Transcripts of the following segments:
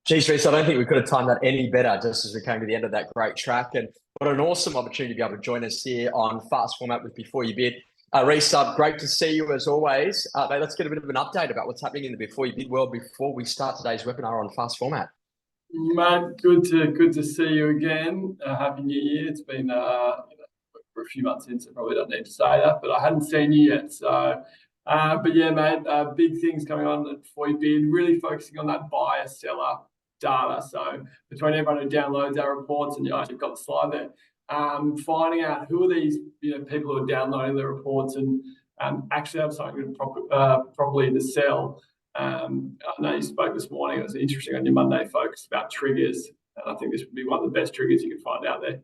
Geez, Reece, I don't think we could have timed that any better just as we came to the end of that great track. And what an awesome opportunity to be able to join us here on Fast Format with Before You Bid. Reece, great to see you as always. Mate, let's get a bit of an update about what's happening in the Before You Bid world before we start today's webinar on Fast Format. Mate, good to see you again. Happy New Year. It's been for a few months since I probably don't need to say that, but I hadn't seen you yet. So, but yeah, mate, big things coming on Before You Bid. Really focusing on that buyer seller data. So between everyone who downloads our reports, and you've got the slide there, finding out who are these people who are downloading the reports and actually have something properly to sell. I know you spoke this morning. It was interesting on your Monday focus about triggers, and I think this would be one of the best triggers you can find out there.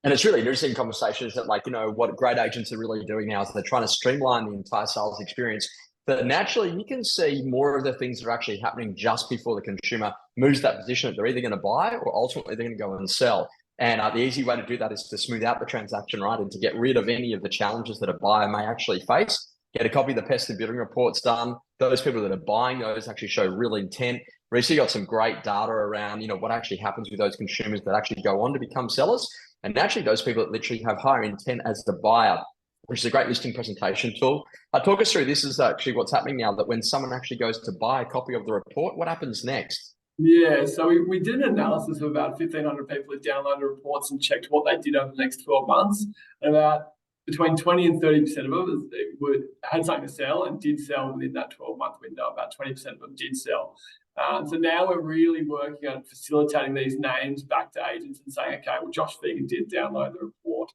And it's really interesting conversations that, what great agents are really doing now is they're trying to streamline the entire sales experience. But naturally, you can see more of the things that are actually happening just before the consumer moves that position that they're either going to buy or ultimately they're going to go and sell. And the easy way to do that is to smooth out the transaction, right? And to get rid of any of the challenges that a buyer may actually face. Get a copy of the pest and building reports done. Those people that are buying those actually show real intent. Recently got some great data around, what actually happens with those consumers that actually go on to become sellers. And naturally, those people that literally have higher intent as the buyer, which is a great listing presentation tool. Talk us through, this is actually what's happening now, that when someone actually goes to buy a copy of the report, what happens next? Yeah, so we did an analysis of about 1,500 people who downloaded reports and checked what they did over the next 12 months. And about between 20 and 30% of them had something to sell and did sell within that 12-month window. About 20% of them did sell. So now we're really working on facilitating these names back to agents and saying, okay, well, Josh Fegan did download the report.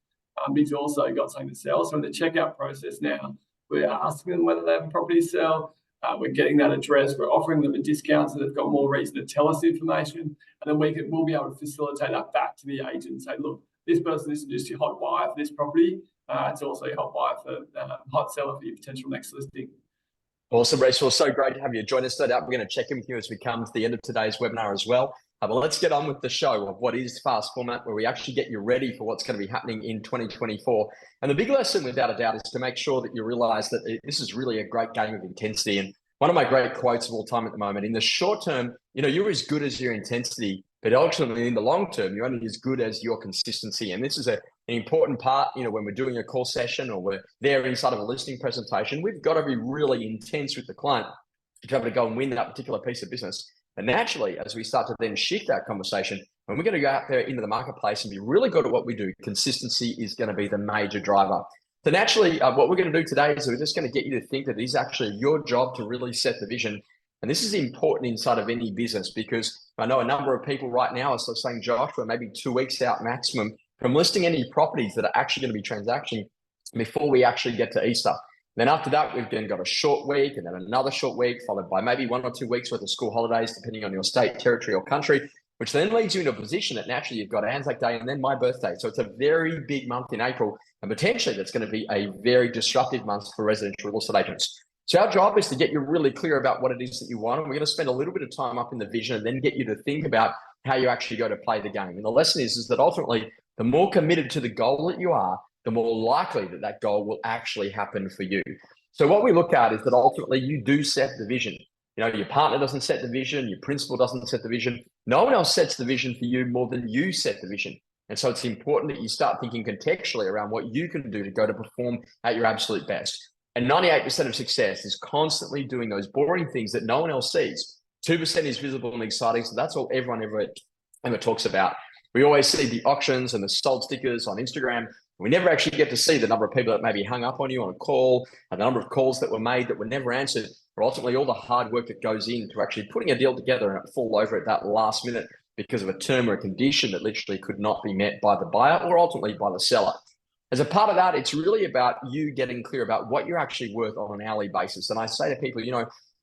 He's also got something to sell. So in the checkout process now, we're asking them whether they have a property to sell. We're getting that addressed. We're offering them a discount so they've got more reason to tell us the information. And then we'll be able to facilitate that back to the agent and say, look, this person isn't just your hot buyer for this property. It's also your hot buyer for hot seller for your potential next listing. Awesome, Reece. Well, so great to have you join us today. We're going to check in with you as we come to the end of today's webinar as well. But let's get on with the show of what is Fast Format, where we actually get you ready for what's going to be happening in 2024. And the big lesson, without a doubt, is to make sure that you realize that this is really a great game of intensity. And one of my great quotes of all time at the moment, in the short term, you're as good as your intensity, but ultimately in the long term, you're only as good as your consistency. And this is an important part, when we're doing a call session or we're there inside of a listing presentation, we've got to be really intense with the client to be able to go and win that particular piece of business. And naturally, as we start to then shift that conversation, when we're going to go out there into the marketplace and be really good at what we do, consistency is going to be the major driver. So naturally, what we're going to do today is we're just going to get you to think that it is actually your job to really set the vision. And this is important inside of any business, because I know a number of people right now are sort of saying, Josh, we're maybe 2 weeks out maximum from listing any properties that are actually going to be transacting before we actually get to Easter. Then after that, we've then got a short week and then another short week, followed by maybe 1 or 2 weeks worth of school holidays, depending on your state, territory, or country, which then leads you into a position that naturally you've got Anzac Day and then my birthday. So it's a very big month in April, and potentially that's going to be a very disruptive month for residential real estate agents. So our job is to get you really clear about what it is that you want. And we're going to spend a little bit of time up in the vision and then get you to think about how you actually go to play the game. And the lesson is that ultimately, the more committed to the goal that you are, the more likely that that goal will actually happen for you. So what we look at is that ultimately you do set the vision. Your partner doesn't set the vision, your principal doesn't set the vision. No one else sets the vision for you more than you set the vision. And so it's important that you start thinking contextually around what you can do to go to perform at your absolute best. And 98% of success is constantly doing those boring things that no one else sees. 2% is visible and exciting. So that's all everyone ever talks about. We always see the auctions and the sold stickers on Instagram. We never actually get to see the number of people that maybe hung up on you on a call, and the number of calls that were made that were never answered, or ultimately all the hard work that goes into actually putting a deal together and it fall over at that last minute because of a term or a condition that literally could not be met by the buyer or ultimately by the seller. As a part of that, it's really about you getting clear about what you're actually worth on an hourly basis. And I say to people,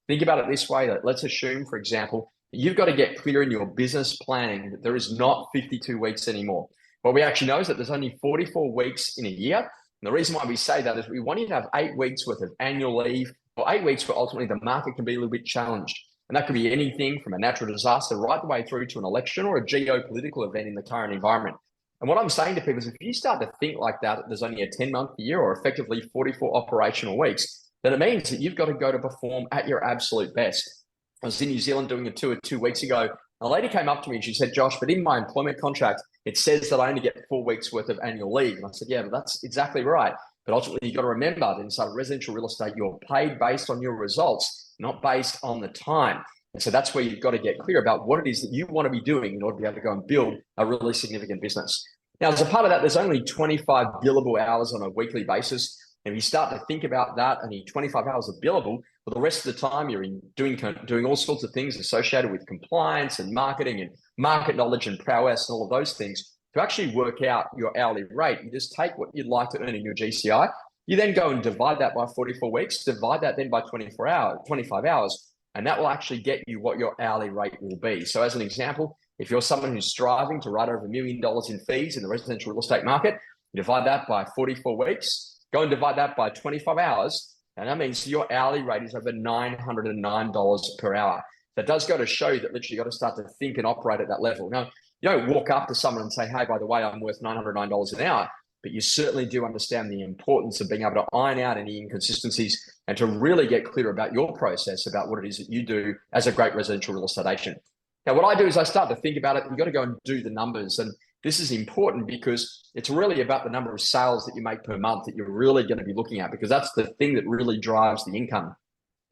think about it this way, that let's assume, for example, you've got to get clear in your business planning that there is not 52 weeks anymore. What we actually know is that there's only 44 weeks in a year. And the reason why we say that is we want you to have 8 weeks worth of annual leave, or 8 weeks where ultimately the market can be a little bit challenged. And that could be anything from a natural disaster right the way through to an election or a geopolitical event in the current environment. And what I'm saying to people is if you start to think like that, there's only a 10-month year or effectively 44 operational weeks, then it means that you've got to go to perform at your absolute best. I was in New Zealand doing a tour 2 weeks ago. A lady came up to me and she said, Josh, but in my employment contract, it says that I only get 4 weeks worth of annual leave. And I said, yeah, but that's exactly right. But ultimately, you've got to remember that inside residential real estate, you're paid based on your results, not based on the time. And so that's where you've got to get clear about what it is that you want to be doing in order to be able to go and build a really significant business. Now, as a part of that, there's only 25 billable hours on a weekly basis. And if you start to think about that, only 25 hours of billable, well, the rest of the time you're doing all sorts of things associated with compliance and marketing and market knowledge and prowess and all of those things. To actually work out your hourly rate, you just take what you'd like to earn in your GCI. You then go and divide that by 44 weeks, divide that then by 25 hours, and that will actually get you what your hourly rate will be. So as an example, if you're someone who's striving to write over $1 million in fees in the residential real estate market, you divide that by 44 weeks, go and divide that by 25 hours, and that means your hourly rate is over $909 per hour. That does go to show that literally you've got to start to think and operate at that level. Now, you don't walk up to someone and say, hey, by the way, I'm worth $909 an hour, but you certainly do understand the importance of being able to iron out any inconsistencies and to really get clear about your process, about what it is that you do as a great residential real estate agent. Now, what I do is I start to think about it. You've got to go and do the numbers. And this is important because it's really about the number of sales that you make per month that you're really going to be looking at, because that's the thing that really drives the income.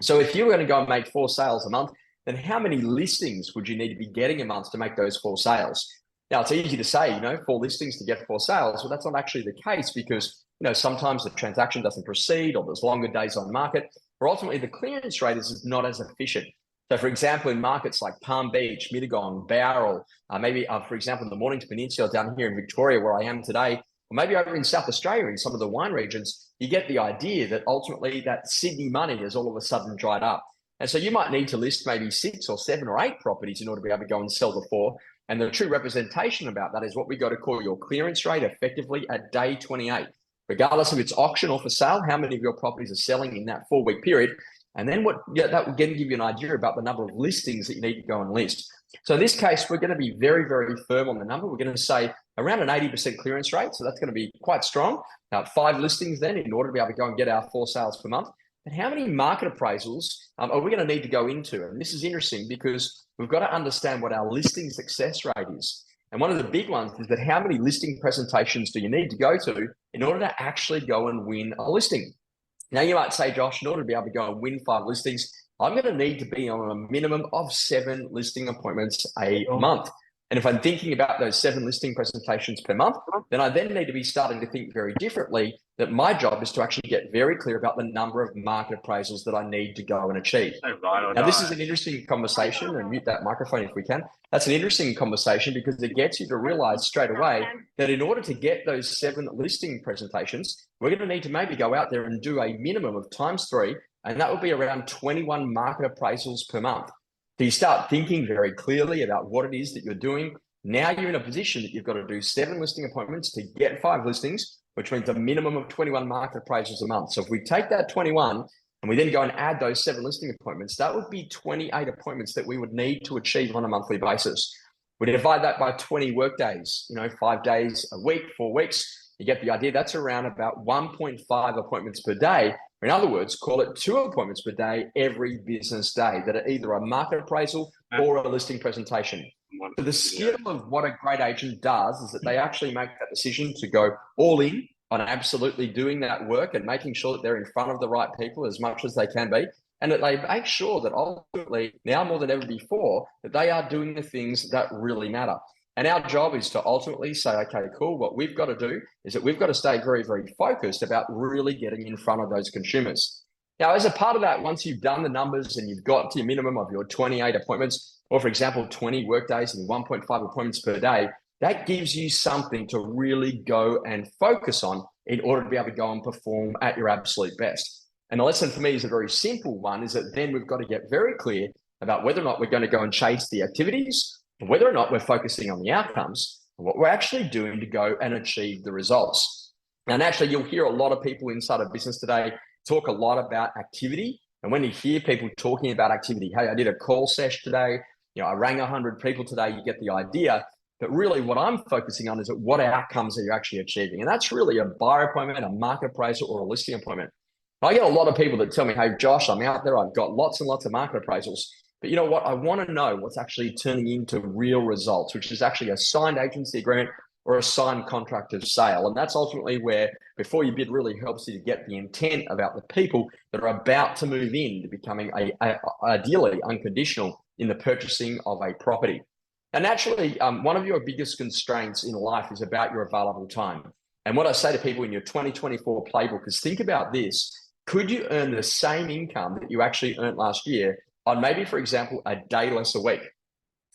So if you're going to go and make 4 sales a month, then how many listings would you need to be getting a month to make those 4 sales? Now, it's easy to say, 4 listings to get 4 sales. Well, that's not actually the case because, sometimes the transaction doesn't proceed or there's longer days on market, or ultimately the clearance rate is not as efficient. So, for example, in markets like Palm Beach, Mittagong, Bowral, maybe, for example, in the Mornington Peninsula down here in Victoria, where I am today, or maybe over in South Australia in some of the wine regions, you get the idea that ultimately that Sydney money has all of a sudden dried up. And so you might need to list maybe 6 or 7 or 8 properties in order to be able to go and sell the 4. And the true representation about that is what we go to call your clearance rate effectively at day 28. Regardless if it's auction or for sale, how many of your properties are selling in that 4-week period. And then that will again give you an idea about the number of listings that you need to go and list. So in this case, we're going to be very, very firm on the number. We're going to say around an 80% clearance rate. So that's going to be quite strong. 5 listings then in order to be able to go and get our 4 sales per month. But how many market appraisals are we going to need to go into? And this is interesting because we've got to understand what our listing success rate is. And one of the big ones is that how many listing presentations do you need to go to in order to actually go and win a listing? Now, you might say, Josh, in order to be able to go and win 5 listings, I'm going to need to be on a minimum of 7 listing appointments a month. And if I'm thinking about those 7 listing presentations per month, then I then need to be starting to think very differently that my job is to actually get very clear about the number of market appraisals that I need to go and achieve. Now, this is an interesting conversation, and mute that microphone if we can. That's an interesting conversation because it gets you to realize straight away that in order to get those 7 listing presentations, we're going to need to maybe go out there and do a minimum of times 3, and that will be around 21 market appraisals per month. So you start thinking very clearly about what it is that you're doing. Now you're in a position that you've got to do 7 listing appointments to get 5 listings, which means a minimum of 21 market appraisals a month. So if we take that 21 and we then go and add those 7 listing appointments, that would be 28 appointments that we would need to achieve on a monthly basis. We divide that by 20 work days, 5 days a week, 4 weeks. You get the idea. That's around about 1.5 appointments per day. In other words, call it 2 appointments per day every business day that are either a market appraisal or a listing presentation. So the skill of what a great agent does is that they actually make that decision to go all in on absolutely doing that work and making sure that they're in front of the right people as much as they can be, and that they make sure that ultimately, now more than ever before, that they are doing the things that really matter. And our job is to ultimately say, okay, cool, what we've got to do is that we've got to stay very, very focused about really getting in front of those consumers. Now, as a part of that, once you've done the numbers and you've got to your minimum of your 28 appointments, or for example, 20 work days and 1.5 appointments per day, that gives you something to really go and focus on in order to be able to go and perform at your absolute best. And the lesson for me is a very simple one, is that then we've got to get very clear about whether or not we're going to go and chase the activities, whether or not we're focusing on the outcomes, and what we're actually doing to go and achieve the results. And actually, you'll hear a lot of people inside of business today talk a lot about activity. And when you hear people talking about activity, hey, I did a call session today, I rang 100 people today, you get the idea. But really what I'm focusing on is what outcomes are you actually achieving? And that's really a buyer appointment, a market appraisal, or a listing appointment. I get a lot of people that tell me, hey, Josh, I'm out there, I've got lots and lots of market appraisals, But you know what? I want to know what's actually turning into real results, which is actually a signed agency agreement or a signed contract of sale. And that's ultimately where before you bid really helps you to get the intent about the people that are about to move in to becoming ideally unconditional in the purchasing of a property. And naturally, one of your biggest constraints in life is about your available time. And what I say to people in your 2024 playbook is think about this. Could you earn the same income that you actually earned last year on maybe, for example, a day less a week?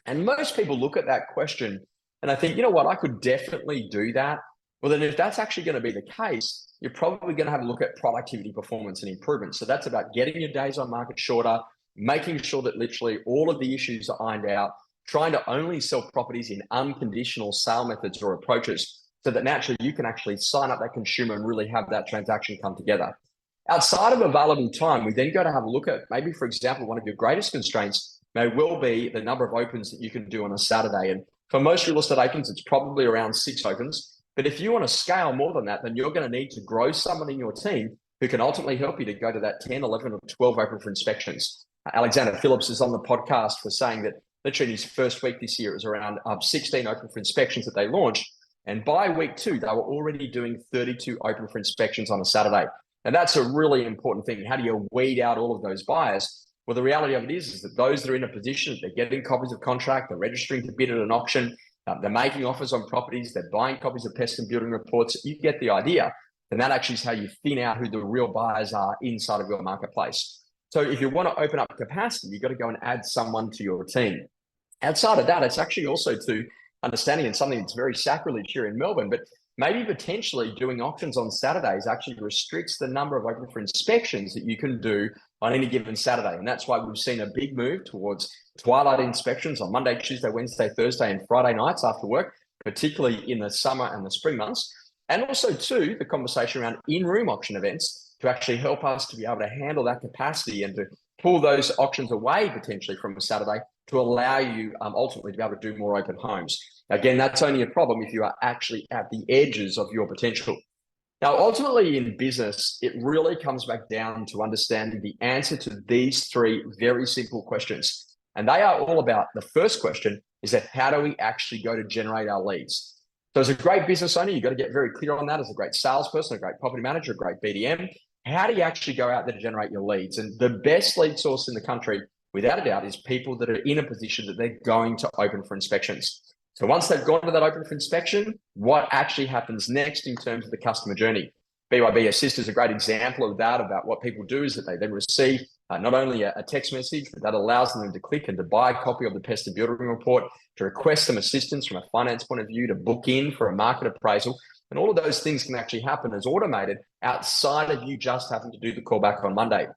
And most people look at that question and I think, you know what, I could definitely do that. Well, then if that's actually going to be the case, you're probably going to have a look at productivity, performance, and improvement. So that's about getting your days on market shorter, making sure that literally all of the issues are ironed out, trying to only sell properties in unconditional sale methods or approaches so that naturally you can actually sign up that consumer and really have that transaction come together. Outside of available time, we then go to have a look at maybe, for example, one of your greatest constraints may well be the number of opens that you can do on a Saturday. And for most real estate agents, it's probably around 6 opens. But if you want to scale more than that, then you're going to need to grow someone in your team who can ultimately help you to go to that 10, 11, or 12 open for inspections. Alexander Phillips is on the podcast for saying that literally in his first week this year, it was around 16 open for inspections that they launched. And by week 2, they were already doing 32 open for inspections on a Saturday. And that's a really important thing. How do you weed out all of those buyers? Well, the reality of it is that those that are in a position, they're getting copies of contract, they're registering to bid at an auction, they're making offers on properties, they're buying copies of pest and building reports. You get the idea. And that actually is how you thin out who the real buyers are inside of your marketplace. So if you want to open up capacity, you've got to go and add someone to your team. Outside of that, it's actually also to understanding, and something that's very sacrilege here in Melbourne, but maybe potentially doing auctions on Saturdays actually restricts the number of open for inspections that you can do on any given Saturday. And that's why we've seen a big move towards twilight inspections on Monday, Tuesday, Wednesday, Thursday, and Friday nights after work, particularly in the summer and the spring months. And also, too, the conversation around in-room auction events to actually help us to be able to handle that capacity and to pull those auctions away potentially from a Saturday to allow you ultimately to be able to do more open homes. Again, that's only a problem if you are actually at the edges of your potential. Now, ultimately in business, it really comes back down to understanding the answer to these 3 very simple questions. And they are all about, the first question is that how do we actually go to generate our leads? So as a great business owner, you've got to get very clear on that. As a great salesperson, a great property manager, a great BDM, how do you actually go out there to generate your leads? And the best lead source in the country, without a doubt, is people that are in a position that they're going to open for inspections. So once they've gone to that open for inspection, what actually happens next in terms of the customer journey? BYB Assist is a great example of that, about what people do is that they then receive not only a text message, but that allows them to click and to buy a copy of the pest and building report, to request some assistance from a finance point of view, to book in for a market appraisal. And all of those things can actually happen as automated outside of you just having to do the call back on Monday.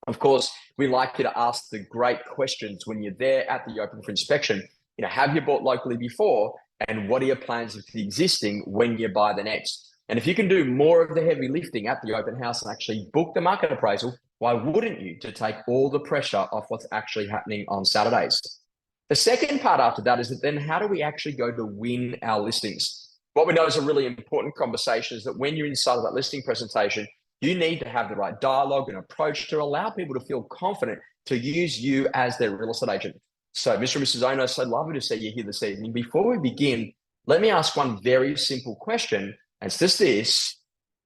Of course, we like you to ask the great questions when you're there at the open for inspection. You know, have you bought locally before? And what are your plans for the existing when you buy the next? And if you can do more of the heavy lifting at the open house and actually book the market appraisal, why wouldn't you, to take all the pressure off what's actually happening on Saturdays? The second part after that is that then how do we actually go to win our listings? What we know is a really important conversation is that when you're inside of that listing presentation, you need to have the right dialogue and approach to allow people to feel confident to use you as their real estate agent. So, Mr. and Mrs. Owner, so lovely to see you here this evening. Before we begin, let me ask one very simple question. And it's just this,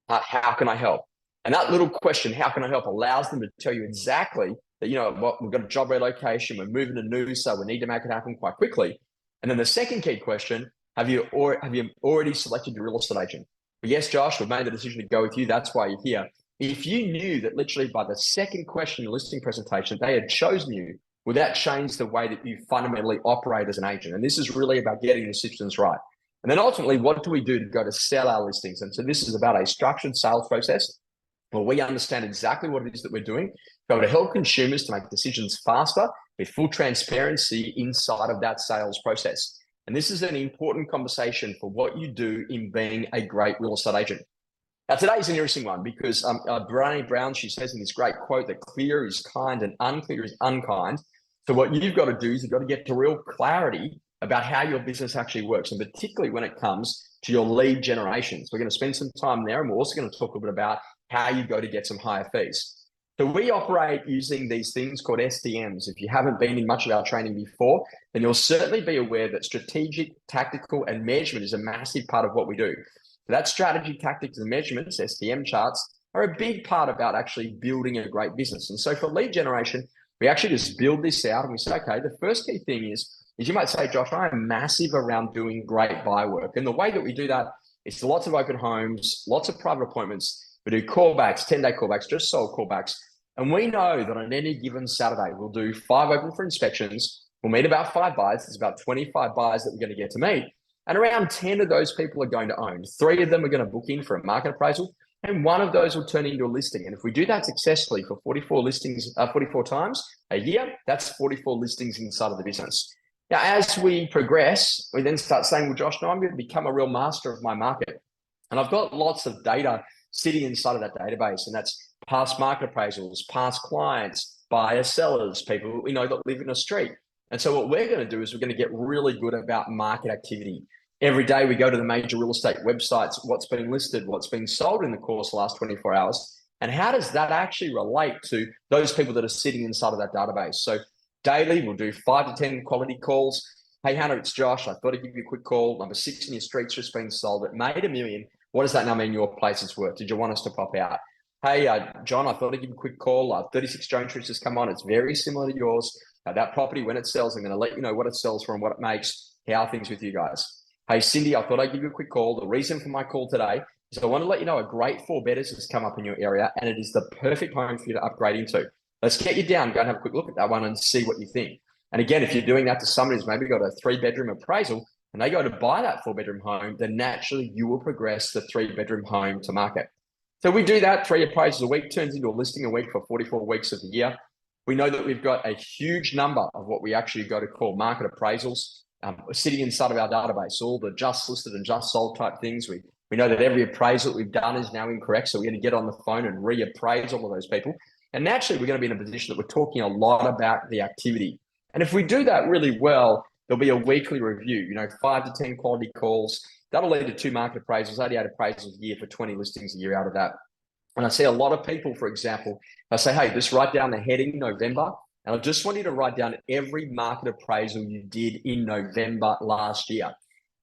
how can I help? And that little question, how can I help, allows them to tell you exactly that, you know, what, we've got a job relocation, we're moving to Noosa, we need to make it happen quite quickly. And then the second key question, have you already selected your real estate agent? Well, yes, Josh, we've made the decision to go with you. That's why you're here. If you knew that literally by the second question in the listing presentation, they had chosen you, would that change the way that you fundamentally operate as an agent? And this is really about getting the systems right. And then ultimately, what do we do to go to sell our listings? And so this is about a structured sales process where we understand exactly what it is that we're doing, to be able to help consumers to make decisions faster with full transparency inside of that sales process. And this is an important conversation for what you do in being a great real estate agent. Now, today's an interesting one because Brené Brown, she says in this great quote that clear is kind and unclear is unkind. So what you've got to do is you've got to get to real clarity about how your business actually works, and particularly when it comes to your lead generations. We're going to spend some time there, and we're also going to talk a bit about how you go to get some higher fees. So we operate using these things called SDMs. If you haven't been in much of our training before, then you'll certainly be aware that strategic, tactical, and measurement is a massive part of what we do. So that strategy, tactics, and measurements, SDM charts, are a big part about actually building a great business. And so for lead generation, we actually just build this out and we say, okay, the first key thing is you might say, Josh, I am massive around doing great buy work. And the way that we do that is lots of open homes, lots of private appointments. We do callbacks, 10-day callbacks, just sold callbacks. And we know that on any given Saturday, we'll do 5 open for inspections. We'll meet about 5 buyers. There's about 25 buyers that we're going to get to meet. And around 10 of those people are going to own. 3 of them are going to book in for a market appraisal. And 1 of those will turn into a listing. And if we do that successfully for 44 listings, 44 times a year, that's 44 listings inside of the business. Now, as we progress, we then start saying, well, Josh, now I'm going to become a real master of my market. And I've got lots of data sitting inside of that database. And that's past market appraisals, past clients, buyers, sellers, people that we know that live in a street. And so what we're going to do is we're going to get really good about market activity. Every day we go to the major real estate websites, what's been listed, what's been sold in the course of the last 24 hours, and how does that actually relate to those people that are sitting inside of that database? So daily, we'll do 5 to 10 quality calls. Hey, Hannah, it's Josh. I thought I'd give you a quick call. Number 6 in your street's just been sold. It made $1 million. What does that number in your place is worth? Did you want us to pop out? Hey, John, I thought I'd give you a quick call. 36 Jones Street's just come on. It's very similar to yours. That property, when it sells, I'm going to let you know what it sells for and what it makes. How are things with you guys? Hey, Cindy, I thought I'd give you a quick call. The reason for my call today is I want to let you know a great 4-bedders has come up in your area, and it is the perfect home for you to upgrade into. Let's get you down, go and have a quick look at that one and see what you think. And again, if you're doing that to somebody who's maybe got a 3-bedroom appraisal and they go to buy that 4-bedroom home, then naturally you will progress the 3-bedroom home to market. So we do that. 3 appraisals a week turns into a listing a week for 44 weeks of the year. We know that we've got a huge number of what we actually go to call market appraisals sitting inside of our database, all the just listed and just sold type things. We know that every appraisal that we've done is now incorrect. So we're going to get on the phone and reappraise all of those people. And naturally, we're going to be in a position that we're talking a lot about the activity. And if we do that really well, there'll be a weekly review, 5 to 10 quality calls. That'll lead to 2 market appraisals, 88 appraisals a year for 20 listings a year out of that. And I see a lot of people, for example, I say, hey, just write down the heading November. And I just want you to write down every market appraisal you did in November last year.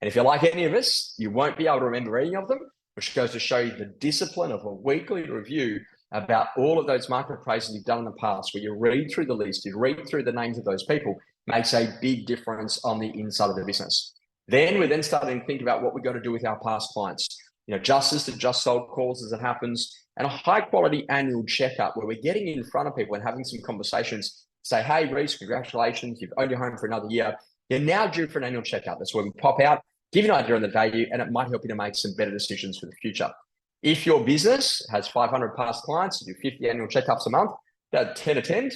And if you're like any of us, you won't be able to remember any of them, which goes to show you the discipline of a weekly review about all of those market appraisals you've done in the past, where you read through the list, you read through the names of those people, makes a big difference on the inside of the business. Then we're starting to think about what we're going to do with our past clients. Just listed, just sold calls as it happens, and a high quality annual checkup where we're getting in front of people and having some conversations. Say, hey, Reece, congratulations. You've owned your home for another year. You're now due for an annual checkup. That's where we pop out, give you an idea on the value, and it might help you to make some better decisions for the future. If your business has 500 past clients, you do 50 annual checkups a month, that 10 attend,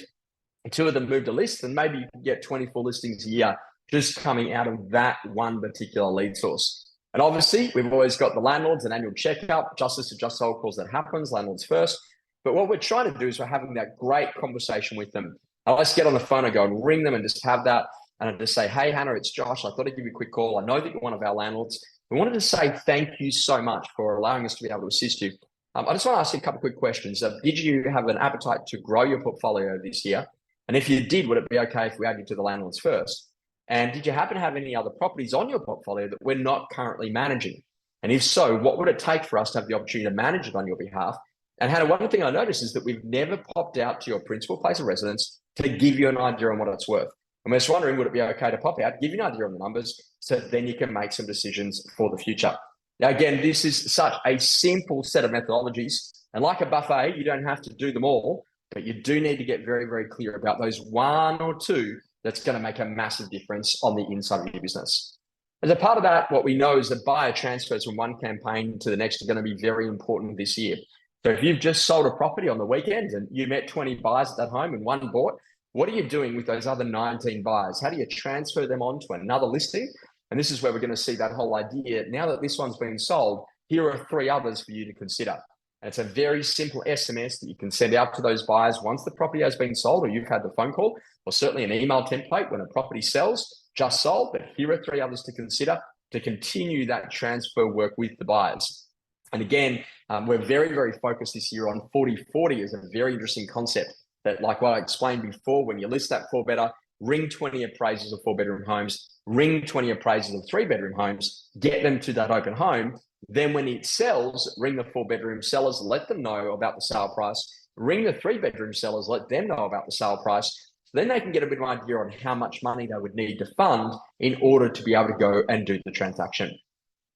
2 of them move to list, and maybe you can get 24 listings a year just coming out of that one particular lead source. And obviously, we've always got the landlords, an annual checkup, just listed, just sold calls that happens, landlords first. But what we're trying to do is we're having that great conversation with them. I just get on the phone and go and ring them and just have that. And I just say, hey, Hannah, it's Josh. I thought I'd give you a quick call. I know that you're one of our landlords. We wanted to say thank you so much for allowing us to be able to assist you. I just want to ask you a couple of quick questions. Did you have an appetite to grow your portfolio this year? And if you did, would it be okay if we add you to the landlords first? And did you happen to have any other properties on your portfolio that we're not currently managing? And if so, what would it take for us to have the opportunity to manage it on your behalf? And Hannah, one thing I noticed is that we've never popped out to your principal place of residence to give you an idea on what it's worth. I'm just wondering, would it be okay to pop out, give you an idea on the numbers, so then you can make some decisions for the future? Now, again, this is such a simple set of methodologies. And like a buffet, you don't have to do them all, but you do need to get very, very clear about those 1 or 2 that's going to make a massive difference on the inside of your business. As a part of that, what we know is that buyer transfers from one campaign to the next are going to be very important this year. So if you've just sold a property on the weekend and you met 20 buyers at that home and 1 bought, what are you doing with those other 19 buyers? How do you transfer them on to another listing? And this is where we're going to see that whole idea. Now that this one's been sold, here are 3 others for you to consider. And it's a very simple SMS that you can send out to those buyers once the property has been sold, or you've had the phone call, or certainly an email template when a property sells, just sold, but here are 3 others to consider to continue that transfer work with the buyers. And again, we're very, very focused this year on 40-40 is a very interesting concept that, like what I explained before, when you list that 4-bedder, ring 20 appraisals of 4-bedroom homes, ring 20 appraisals of 3-bedroom homes, get them to that open home. Then when it sells, ring the 4-bedroom sellers, let them know about the sale price, ring the 3-bedroom sellers, let them know about the sale price. So then they can get a bit of an idea on how much money they would need to fund in order to be able to go and do the transaction.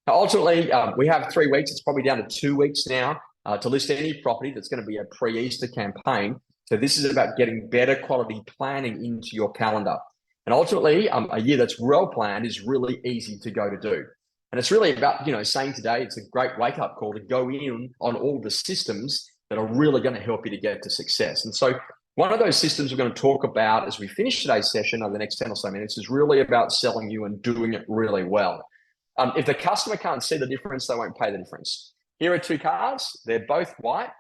Ultimately, we have 3 weeks. It's probably down to 2 weeks now to list any property that's going to be a pre-Easter campaign. So this is about getting better quality planning into your calendar. And ultimately, a year that's well planned is really easy to go to do. And it's really about, saying today, it's a great wake-up call to go in on all the systems that are really going to help you to get to success. And so one of those systems we're going to talk about as we finish today's session over the next 10 or so minutes is really about selling you and doing it really well. If the customer can't see the difference, they won't pay the difference. Here are 2 cars. They're both white.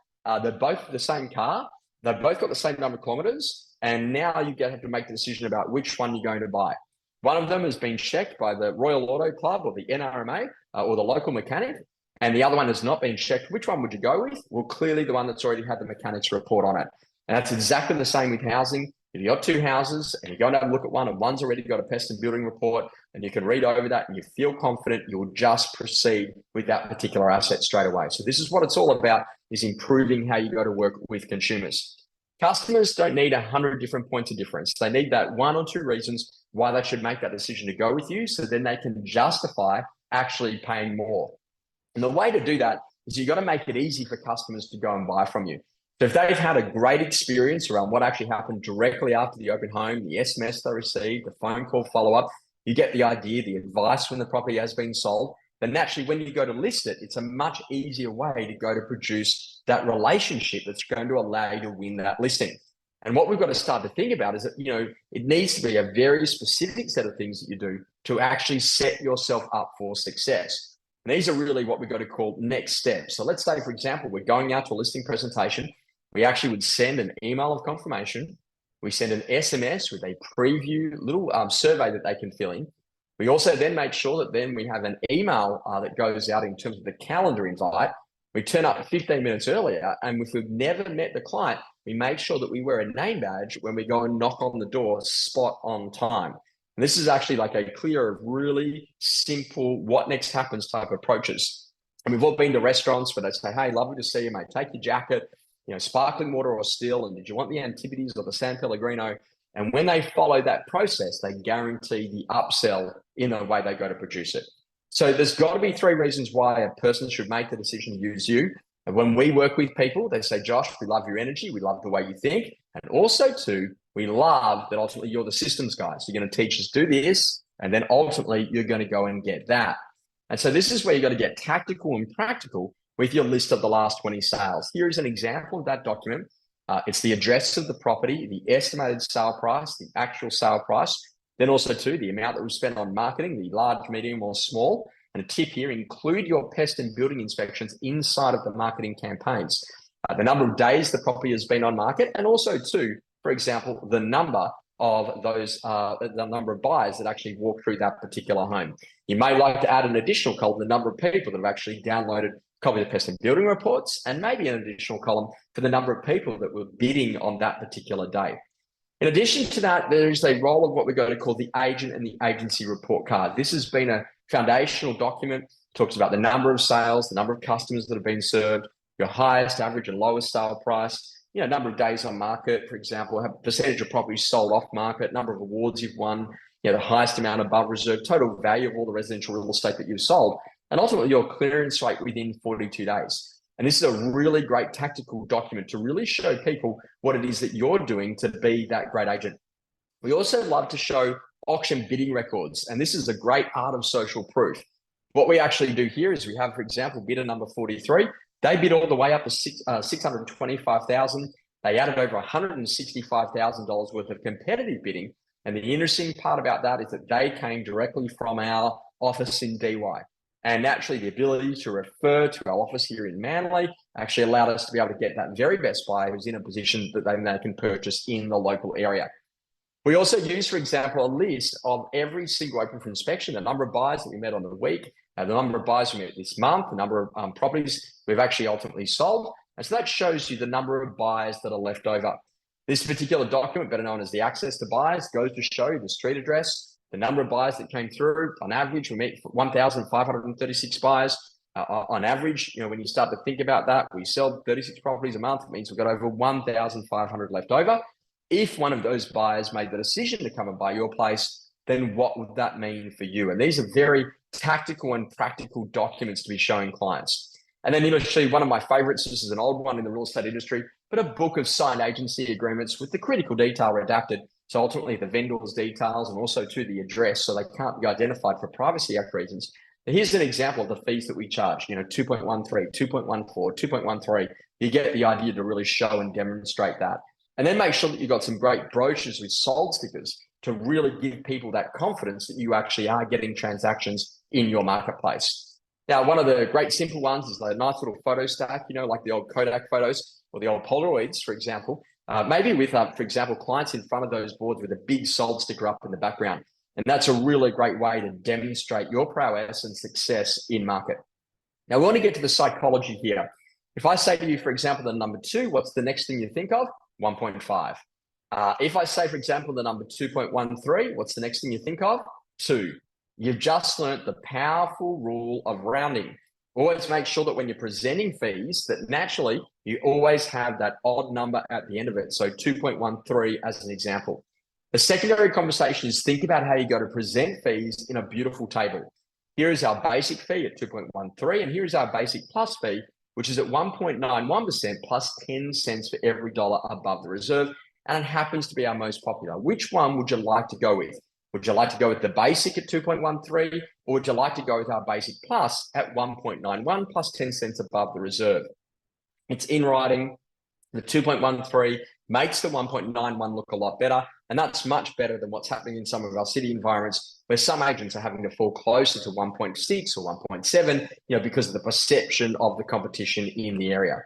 They're both the same car. They've both got the same number of kilometers. And now you have to make the decision about which one you're going to buy. One of them has been checked by the Royal Auto Club or the NRMA or the local mechanic. And the other one has not been checked. Which one would you go with? Well, clearly the one that's already had the mechanic's report on it. And that's exactly the same with housing. If you've got 2 houses and you're going to have a look at one and one's already got a pest and building report and you can read over that and you feel confident, you'll just proceed with that particular asset straight away. So this is what it's all about, is improving how you go to work with consumers. Customers don't need 100 different points of difference. They need that 1 or 2 reasons why they should make that decision to go with you, so then they can justify actually paying more. And the way to do that is you've got to make it easy for customers to go and buy from you. So if they've had a great experience around what actually happened directly after the open home, the SMS they received, the phone call follow-up, you get the idea, the advice when the property has been sold, then naturally when you go to list it, it's a much easier way to go to produce that relationship that's going to allow you to win that listing. And what we've got to start to think about is that, it needs to be a very specific set of things that you do to actually set yourself up for success. And these are really what we've got to call next steps. So let's say, for example, we're going out to a listing presentation. We actually would send an email of confirmation. We send an SMS with a preview little survey that they can fill in. We also then make sure that then we have an email that goes out in terms of the calendar invite. We turn up 15 minutes earlier, and if we've never met the client, we make sure that we wear a name badge when we go and knock on the door spot on time. And this is actually like a clear, really simple, what next happens type approaches. And we've all been to restaurants where they say, hey, lovely to see you, mate. Take your jacket, sparkling water or still, and did you want the Antipodes or the San Pellegrino? And when they follow that process, they guarantee the upsell in the way they go to produce it. So there's got to be 3 reasons why a person should make the decision to use you. And when we work with people, they say, Josh, we love your energy. We love the way you think. And also, 2, we love that ultimately you're the systems guy. So you're going to teach us do this, and then ultimately you're going to go and get that. And so this is where you got to get tactical and practical with your list of the last 20 sales. Here is an example of that document. It's the address of the property, the estimated sale price, the actual sale price, then also 2, the amount that we spent on marketing, the large, medium, or small. And a tip here, include your pest and building inspections inside of the marketing campaigns. The number of days the property has been on market, and also 2, for example, the number of those, the number of buyers that actually walk through that particular home. You may like to add an additional column, the number of people that have actually downloaded copy of the pest and building reports, and maybe an additional column for the number of people that were bidding on that particular day. In addition to that, there is a role of what we're going to call the agent and the agency report card. This has been a foundational document, talks about the number of sales, the number of customers that have been served, your highest, average, and lowest sale price, number of days on market, for example, have percentage of properties sold off market, number of awards you've won, the highest amount above reserve, total value of all the residential real estate that you've sold, and ultimately your clearance rate within 42 days. And this is a really great tactical document to really show people what it is that you're doing to be that great agent. We also love to show auction bidding records, and this is a great art of social proof. What we actually do here is we have, for example, bidder number 43. They bid all the way up to $625,000. They added over $165,000 worth of competitive bidding. And the interesting part about that is that they came directly from our office in DY. And naturally, the ability to refer to our office here in Manly actually allowed us to be able to get that very best buyer who's in a position that they can purchase in the local area. We also use, for example, a list of every single open for inspection, the number of buyers that we met on the week, the number of buyers we met this month, the number of properties we've actually ultimately sold. And so that shows you the number of buyers that are left over. This particular document, better known as the access to buyers, goes to show you the street address, the number of buyers that came through. On average, we meet 1,536 buyers. On average, when you start to think about that, we sell 36 properties a month. It means we've got over 1,500 left over. If one of those buyers made the decision to come and buy your place, then what would that mean for you? And these are very tactical and practical documents to be showing clients. And then actually one of my favorites, this is an old one in the real estate industry, but a book of signed agency agreements with the critical detail redacted. So ultimately the vendor's details and also to the address, so they can't be identified for Privacy Act reasons. And here's an example of the fees that we charge, 2.13, 2.14, 2.13. You get the idea to really show and demonstrate that. And then make sure that you've got some great brochures with sold stickers to really give people that confidence that you actually are getting transactions in your marketplace. Now, one of the great simple ones is a nice little photo stack, like the old Kodak photos or the old Polaroids, for example. Maybe with, for example, clients in front of those boards with a big sold sticker up in the background. And that's a really great way to demonstrate your prowess and success in market. Now, we want to get to the psychology here. If I say to you, for example, the number 2, what's the next thing you think of? 1.5. If I say, for example, the number 2.13, what's the next thing you think of? 2. You've just learnt the powerful rule of rounding. Always make sure that when you're presenting fees, that naturally you always have that odd number at the end of it. So 2.13 as an example. The secondary conversation is think about how you go to present fees in a beautiful table. Here is our basic fee at 2.13, and here is our basic plus fee, which is at 1.91% plus 10 cents for every dollar above the reserve. And it happens to be our most popular. Which one would you like to go with? Would you like to go with the basic at 2.13, or would you like to go with our basic plus at 1.91 plus 10 cents above the reserve? It's in writing. The 2.13 makes the 1.91 look a lot better. And that's much better than what's happening in some of our city environments where some agents are having to fall closer to 1.6 or 1.7, because of the perception of the competition in the area.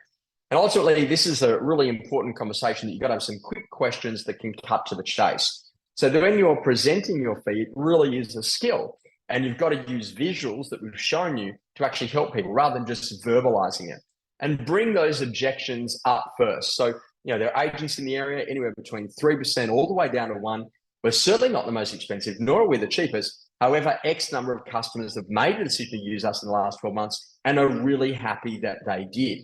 And ultimately, this is a really important conversation that you've got to have some quick questions that can cut to the chase. So that when you're presenting your fee, it really is a skill. And you've got to use visuals that we've shown you to actually help people rather than just verbalizing it. And bring those objections up first. So, there are agents in the area anywhere between 3% all the way down to 1%. We're certainly not the most expensive, nor are we the cheapest. However, X number of customers have made the decision to use us in the last 12 months and are really happy that they did.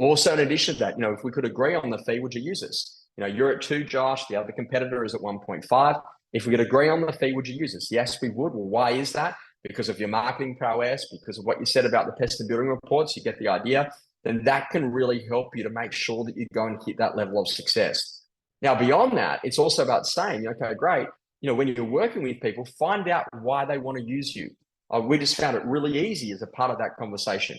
Also, in addition to that, if we could agree on the fee, would you use us? You're at 2, Josh. The other competitor is at 1.5. If we could agree on the fee, would you use us? Yes, we would. Well, why is that? Because of your marketing prowess, because of what you said about the pest and building reports, you get the idea. Then that can really help you to make sure that you go and hit that level of success. Now, beyond that, it's also about saying, okay, great. When you're working with people, find out why they want to use you. We just found it really easy as a part of that conversation.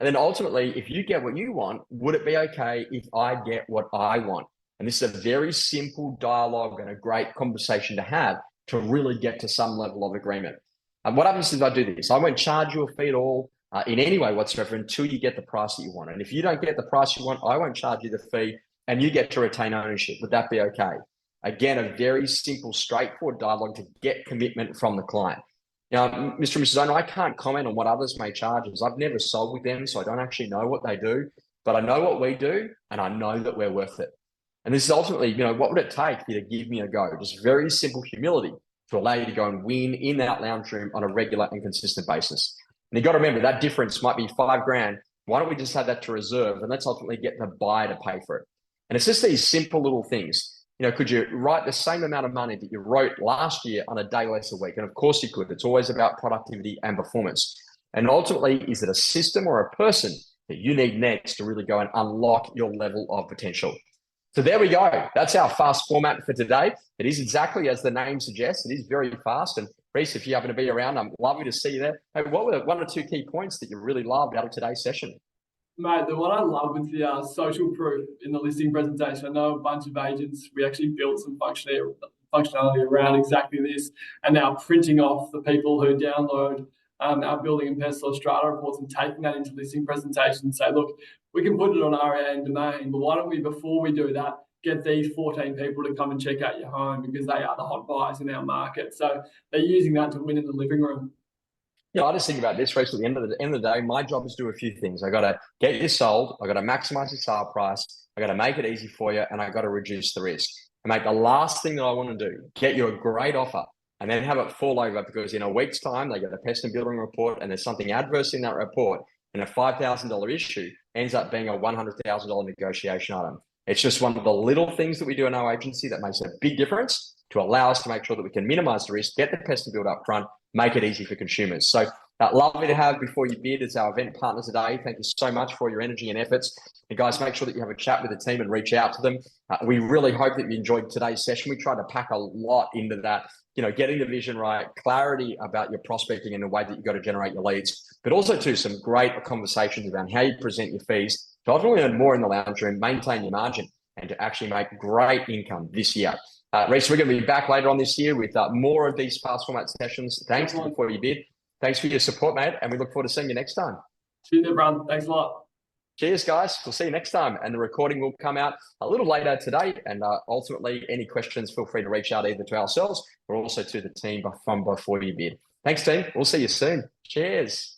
And then ultimately, if you get what you want, would it be okay if I get what I want? And this is a very simple dialogue and a great conversation to have to really get to some level of agreement. And what happens if I do this? I won't charge you a fee at all in any way whatsoever until you get the price that you want. And if you don't get the price you want, I won't charge you the fee and you get to retain ownership. Would that be okay? Again, a very simple, straightforward dialogue to get commitment from the client. Now, Mr. and Mrs. Owner, I can't comment on what others may charge us. I've never sold with them, so I don't actually know what they do, but I know what we do and I know that we're worth it. And this is ultimately, what would it take for you to give me a go? Just very simple humility to allow you to go and win in that lounge room on a regular and consistent basis. And you've got to remember that difference might be $5,000. Why don't we just have that to reserve and let's ultimately get the buyer to pay for it? And it's just these simple little things. Could you write the same amount of money that you wrote last year on a day less a week? And of course you could. It's always about productivity and performance. And ultimately, is it a system or a person that you need next to really go and unlock your level of potential? So there we go. That's our fast format for today. It is exactly as the name suggests. It is very fast. And Reese, if you happen to be around, I'm lovely to see you there. Hey, what were 1 or 2 key points that you really loved out of today's session? Mate, the one I love was the social proof in the listing presentation. I know a bunch of agents, we actually built some functionality around exactly this, and now printing off the people who download our building and pest or strata reports and taking that into listing presentations and say, look, we can put it on our own domain, but why don't we, before we do that, get these 14 people to come and check out your home because they are the hot buyers in our market. So they're using that to win in the living room. I just think about this, Rachel. At the end of the day, my job is to do a few things. I got to get you sold. I got to maximize your sale price. I got to make it easy for you, and I got to reduce the risk. And mate, the last thing that I want to do, get you a great offer, and then have it fall over because in a week's time they get a pest and building report, and there's something adverse in that report, and a $5,000 issue ends up being a $100,000 negotiation item. It's just one of the little things that we do in our agency that makes a big difference to allow us to make sure that we can minimize the risk, get the pest and build up front, make it easy for consumers. So lovely to have Before You Bid as our event partner today. Thank you so much for your energy and efforts. And guys, make sure that you have a chat with the team and reach out to them. We really hope that you enjoyed today's session. We tried to pack a lot into that, getting the vision right, clarity about your prospecting and the way that you've got to generate your leads, but also too some great conversations around how you present your fees to ultimately earn more in the lounge room, maintain your margin, and to actually make great income this year. Reece, we're going to be back later on this year with more of these fast format sessions. Thanks to Before You Bid. Thanks for your support, mate, and we look forward to seeing you next time. Cheers, everyone. Thanks a lot. Cheers, guys. We'll see you next time. And the recording will come out a little later today. And ultimately, any questions, feel free to reach out either to ourselves or also to the team from Before You Bid. Thanks, team. We'll see you soon. Cheers.